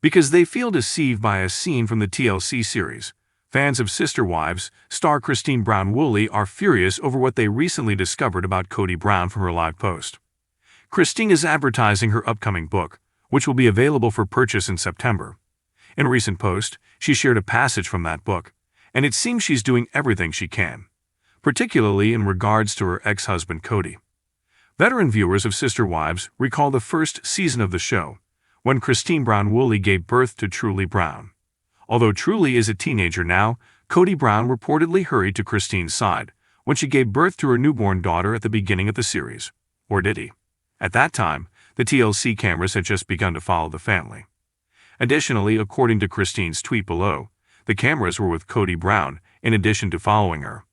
because they feel deceived by a scene from the TLC series. Fans of Sister Wives star Kody Brown are furious over what they recently discovered about Kody Brown from her live post. Kody is advertising her upcoming book, which will be available for purchase in September. In a recent post, she shared a passage from that book, and it seems she's doing everything she can, particularly in regards to her ex-husband Cody. Veteran viewers of Sister Wives recall the first season of the show, when Kody Brown gave birth to Truly Brown. Although Truly is a teenager now, Kody Brown reportedly hurried to Kody's side when she gave birth to her newborn daughter at the beginning of the series. Or did he? At that time, the TLC cameras had just begun to follow the family. Additionally, according to Kody's tweet below, the cameras were with Kody Brown in addition to following her.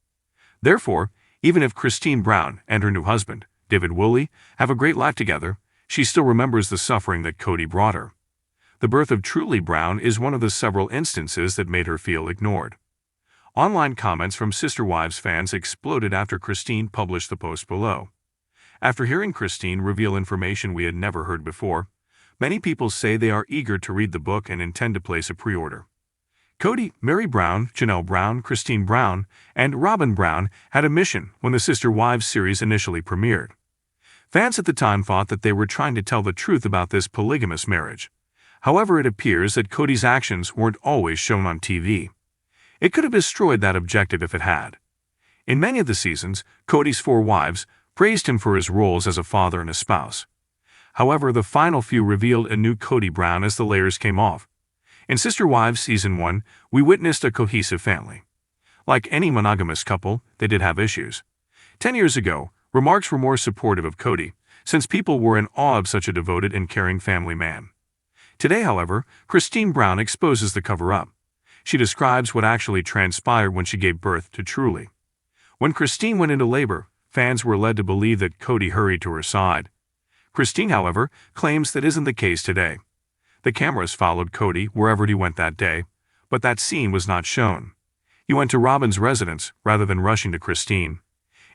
Therefore, even if Kody Brown and her new husband, David Woolley, have a great life together, she still remembers the suffering that Kody brought her. The birth of Truly Brown is one of the several instances that made her feel ignored. Online comments from Sister Wives fans exploded after Kody published the post below. After hearing Kody reveal information we had never heard before, many people say they are eager to read the book and intend to place a pre-order. Cody, Meri Brown, Janelle Brown, Kody Brown, and Robyn Brown had a mission when the Sister Wives series initially premiered. Fans at the time thought that they were trying to tell the truth about this polygamous marriage. However, it appears that Kody's actions weren't always shown on TV. It could have destroyed that objective if it had. In many of the seasons, Kody's 4 wives praised him for his roles as a father and a spouse. However, the final few revealed a new Kody Brown as the layers came off. In Sister Wives Season 1, we witnessed a cohesive family. Like any monogamous couple, they did have issues. 10 years ago, remarks were more supportive of Cody, since people were in awe of such a devoted and caring family man. Today, however, Kody Brown exposes the cover-up. She describes what actually transpired when she gave birth to Truly. When Kody went into labor, fans were led to believe that Cody hurried to her side. Kody, however, claims that isn't the case today. The cameras followed Cody wherever he went that day, but that scene was not shown. He went to Robyn's residence rather than rushing to Kody.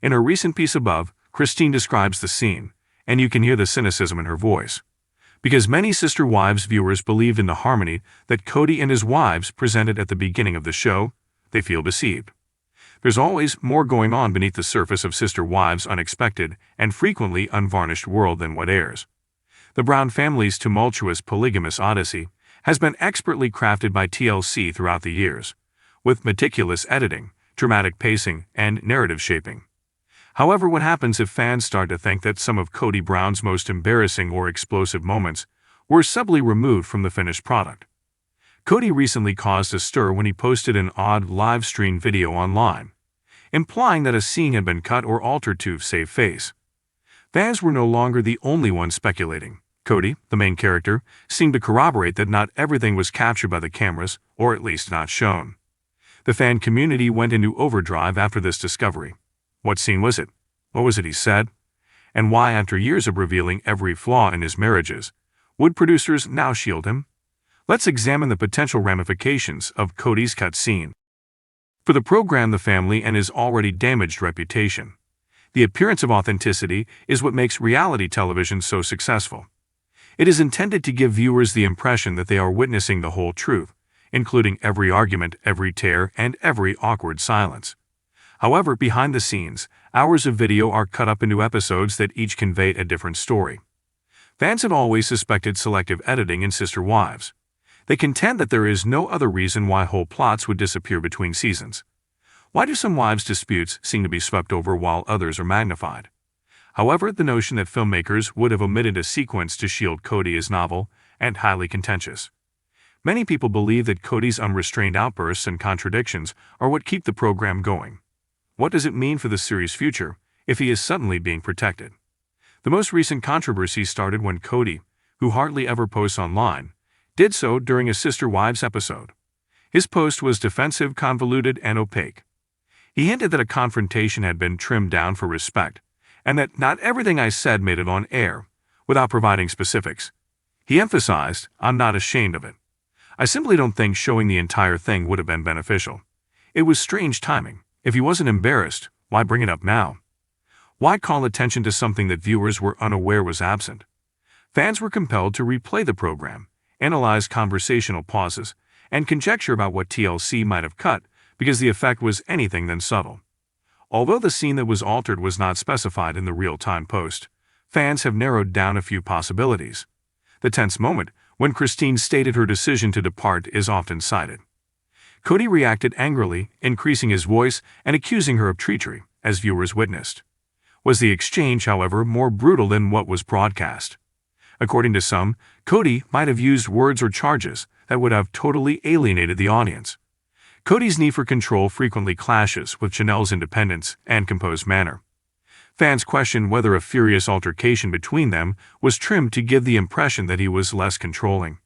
In her recent piece above, Kody describes the scene, and you can hear the cynicism in her voice. Because many Sister Wives viewers believed in the harmony that Cody and his wives presented at the beginning of the show, they feel deceived. There's always more going on beneath the surface of Sister Wives' unexpected and frequently unvarnished world than what airs. The Brown family's tumultuous polygamous odyssey has been expertly crafted by TLC throughout the years, with meticulous editing, dramatic pacing, and narrative shaping. However, what happens if fans start to think that some of Kody Brown's most embarrassing or explosive moments were subtly removed from the finished product? Cody recently caused a stir when he posted an odd live-stream video online, implying that a scene had been cut or altered to save face. Fans were no longer the only ones speculating. Cody, the main character, seemed to corroborate that not everything was captured by the cameras, or at least not shown. The fan community went into overdrive after this discovery. What scene was it? What was it he said? And why, after years of revealing every flaw in his marriages, would producers now shield him? Let's examine the potential ramifications of Cody's cut scene. For the program, the family, and his already damaged reputation, the appearance of authenticity is what makes reality television so successful. It is intended to give viewers the impression that they are witnessing the whole truth, including every argument, every tear, and every awkward silence. However, behind the scenes, hours of video are cut up into episodes that each convey a different story. Fans have always suspected selective editing in Sister Wives. They contend that there is no other reason why whole plots would disappear between seasons. Why do some wives' disputes seem to be swept over while others are magnified? However, the notion that filmmakers would have omitted a sequence to shield Cody is novel and highly contentious. Many people believe that Cody's unrestrained outbursts and contradictions are what keep the program going. What does it mean for the series' future if he is suddenly being protected? The most recent controversy started when Cody, who hardly ever posts online, did so during a Sister Wives episode. His post was defensive, convoluted, and opaque. He hinted that a confrontation had been trimmed down for respect, and that not everything I said made it on air, without providing specifics. He emphasized, "I'm not ashamed of it. I simply don't think showing the entire thing would have been beneficial." It was strange timing. If he wasn't embarrassed, why bring it up now? Why call attention to something that viewers were unaware was absent? Fans were compelled to replay the program, analyze conversational pauses, and conjecture about what TLC might have cut because the effect was anything than subtle. Although the scene that was altered was not specified in the real-time post, fans have narrowed down a few possibilities. The tense moment when Christine stated her decision to depart is often cited. Cody reacted angrily, increasing his voice and accusing her of treachery, as viewers witnessed. Was the exchange, however, more brutal than what was broadcast? According to some, Cody might have used words or charges that would have totally alienated the audience. Cody's need for control frequently clashes with Janelle's independence and composed manner. Fans question whether a furious altercation between them was trimmed to give the impression that he was less controlling.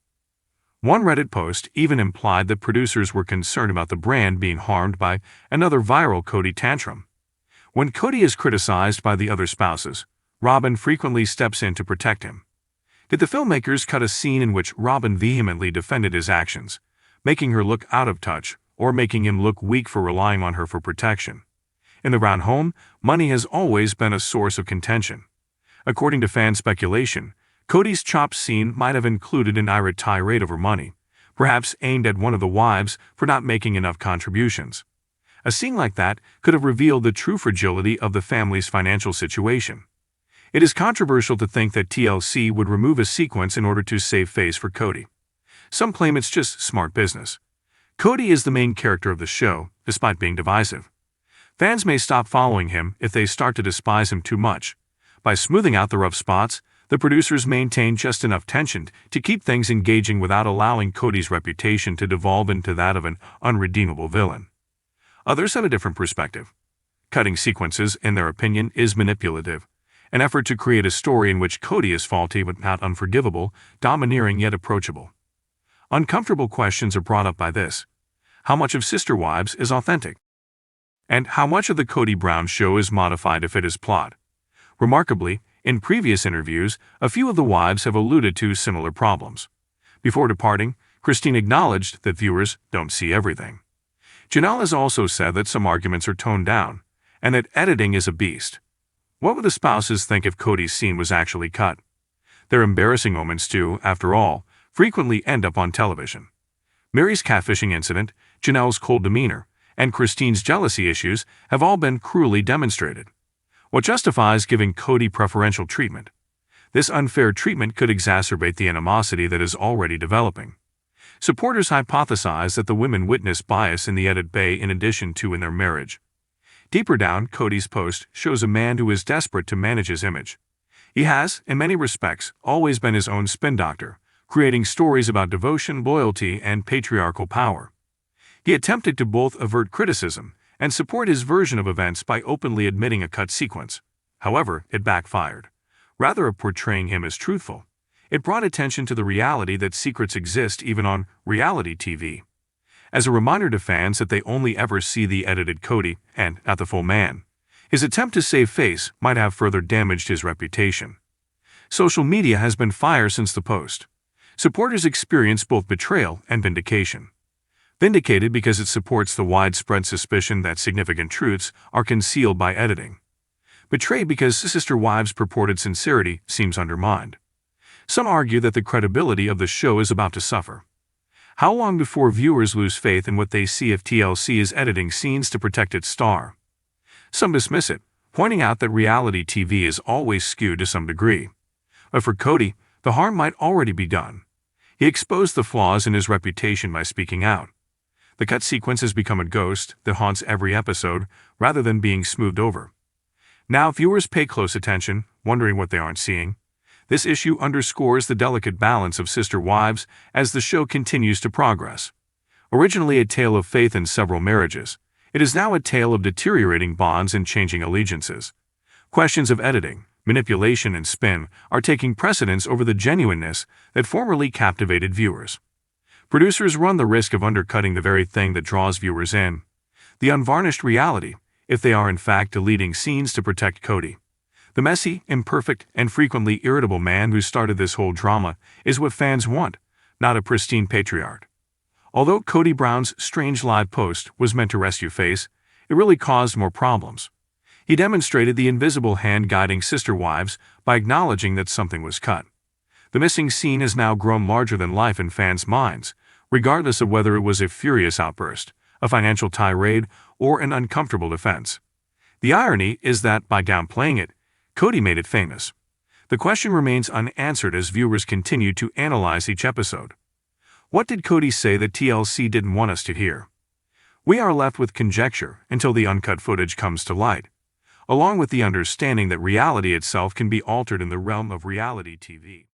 One Reddit post even implied that producers were concerned about the brand being harmed by another viral Cody tantrum. When Cody is criticized by the other spouses, Robyn frequently steps in to protect him. Did the filmmakers cut a scene in which Robyn vehemently defended his actions, making her look out of touch or making him look weak for relying on her for protection? In the Brown home, money has always been a source of contention. According to fan speculation, Cody's chopped scene might have included an irate tirade over money, perhaps aimed at one of the wives for not making enough contributions. A scene like that could have revealed the true fragility of the family's financial situation. It is controversial to think that TLC would remove a sequence in order to save face for Cody. Some claim it's just smart business. Cody is the main character of the show, despite being divisive. Fans may stop following him if they start to despise him too much. By smoothing out the rough spots, the producers maintain just enough tension to keep things engaging without allowing Cody's reputation to devolve into that of an unredeemable villain. Others have a different perspective. Cutting sequences, in their opinion, is manipulative, an effort to create a story in which Cody is faulty but not unforgivable, domineering yet approachable. Uncomfortable questions are brought up by this. How much of Sister Wives is authentic? And how much of the Kody Brown show is modified to fit his plot? Remarkably, in previous interviews, a few of the wives have alluded to similar problems. Before departing, Christine acknowledged that viewers don't see everything. Janelle has also said that some arguments are toned down, and that editing is a beast. What would the spouses think if Cody's scene was actually cut? Their embarrassing moments too, after all, frequently end up on television. Meri's catfishing incident, Janelle's cold demeanor, and Christine's jealousy issues have all been cruelly demonstrated. What justifies giving Cody preferential treatment? This unfair treatment could exacerbate the animosity that is already developing. Supporters hypothesize that the women witness bias in the edit bay in addition to in their marriage. Deeper down, Cody's post shows a man who is desperate to manage his image. He has, in many respects, always been his own spin doctor, creating stories about devotion, loyalty, and patriarchal power. He attempted to both avert criticism and support his version of events by openly admitting a cut sequence. However, it backfired. Rather of portraying him as truthful, it brought attention to the reality that secrets exist even on reality TV. As a reminder to fans that they only ever see the edited Cody and not the full man, his attempt to save face might have further damaged his reputation. Social media has been fire since the post. Supporters experience both betrayal and vindication. Vindicated because it supports the widespread suspicion that significant truths are concealed by editing. Betrayed because Sister Wives' purported sincerity seems undermined. Some argue that the credibility of the show is about to suffer. How long before viewers lose faith in what they see if TLC is editing scenes to protect its star? Some dismiss it, pointing out that reality TV is always skewed to some degree. But for Cody, the harm might already be done. He exposed the flaws in his reputation by speaking out. The cut sequence has become a ghost that haunts every episode rather than being smoothed over. Now viewers pay close attention, wondering what they aren't seeing. This issue underscores the delicate balance of Sister Wives as the show continues to progress. Originally a tale of faith in several marriages, it is now a tale of deteriorating bonds and changing allegiances. Questions of editing, manipulation, and spin are taking precedence over the genuineness that formerly captivated viewers. Producers run the risk of undercutting the very thing that draws viewers in. The unvarnished reality, if they are in fact deleting scenes to protect Cody. The messy, imperfect, and frequently irritable man who started this whole drama is what fans want, not a pristine patriarch. Although Kody Brown's strange live post was meant to rescue face, it really caused more problems. He demonstrated the invisible hand guiding Sister Wives by acknowledging that something was cut. The missing scene has now grown larger than life in fans' minds, regardless of whether it was a furious outburst, a financial tirade, or an uncomfortable defense. The irony is that, by downplaying it, Cody made it famous. The question remains unanswered as viewers continue to analyze each episode. What did Cody say that TLC didn't want us to hear? We are left with conjecture until the uncut footage comes to light, along with the understanding that reality itself can be altered in the realm of reality TV.